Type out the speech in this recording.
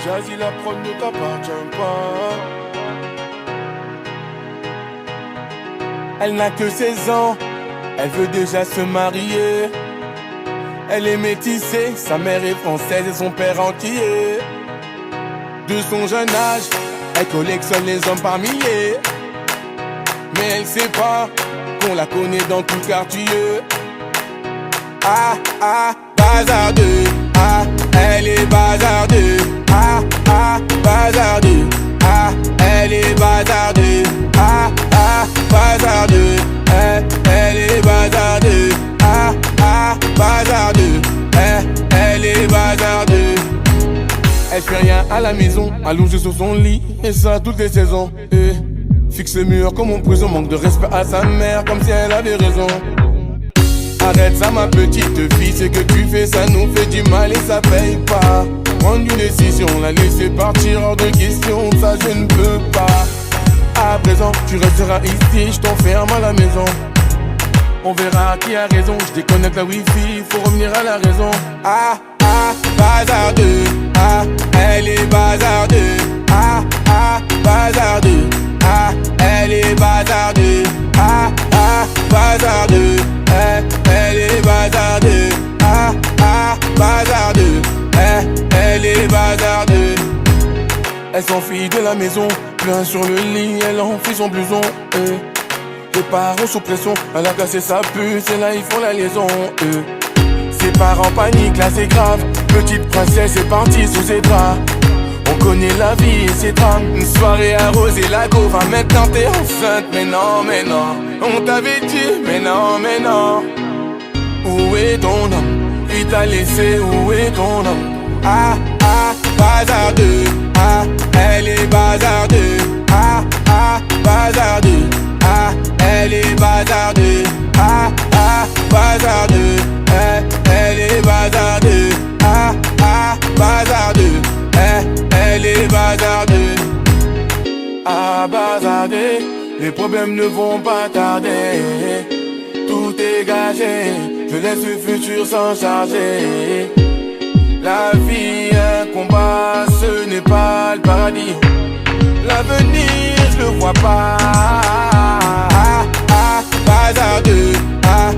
Jazzy, la prod ne t'appartient pas. Elle n'a que 16 ans, elle veut déjà se marier. Elle est métissée, sa mère est française et son père entier. De son jeune âge, elle collectionne les hommes par milliers. Mais elle sait pas qu'on la connaît dans tout le quartier. Ah, ah, bazardeux. Ah, elle est bazardeux. Ah, ah, bazardeux. Ah, elle est bazardeux. Ah, ah, bazardeux. Elle est bazardeux. Ah, ah, bazardeux. Elle est bazardeux. Elle fait rien à la maison, allongée sur son lit, et ça toutes les saisons. Fixe le mur comme en prison, manque de respect à sa mère, comme si elle avait raison. Arrête ça ma petite fille, ce que tu fais ça nous fait du mal et ça paye pas. Prendre une décision, la laisser partir hors de question, ça je ne peux pas. À présent tu resteras ici, je t'enferme à la maison. On verra qui a raison, je déconnecte la wifi, faut revenir à la raison. Ah, ah, bazardeux. Ah, elle est bazardeux. Ah, ah, bazardeux. Ah, elle est bazardeux. Ah, ah, bazardeux. Elle est bazardeux. Ah, ah, bazardeux. Elle est bazardeux. Elle s'enfuit de la maison, plein sur le lit, elle enfuit son blouson. Les parents sous pression, elle a cassé sa puce et là ils font la liaison. Ses parents paniquent, là c'est grave. Petite princesse est partie sous ses draps. On connaît la vie et ses drames. Une soirée arrosée, la go va maintenant t'es enceinte. Mais non, mais non, on t'avait dit, mais non, mais non. Où est ton homme? Il t'a laissé, où est ton homme? Ah, ah, bazardeux. Ah, elle est bazardeux. Ah, ah, bazardeux. Ah, elle est bazardeux. Ah, ah, bazardeux. Elle est bazardeux. Ah, ah, bazardeux. Elle est bazardeux. Ah, bazardeux. Les problèmes ne vont pas tarder. Tout est gagé. Je laisse le futur s'en charger. La vie, un combat, ce n'est pas le paradis. L'avenir, je le vois pas. Ah, ah, bazardeux. Ah,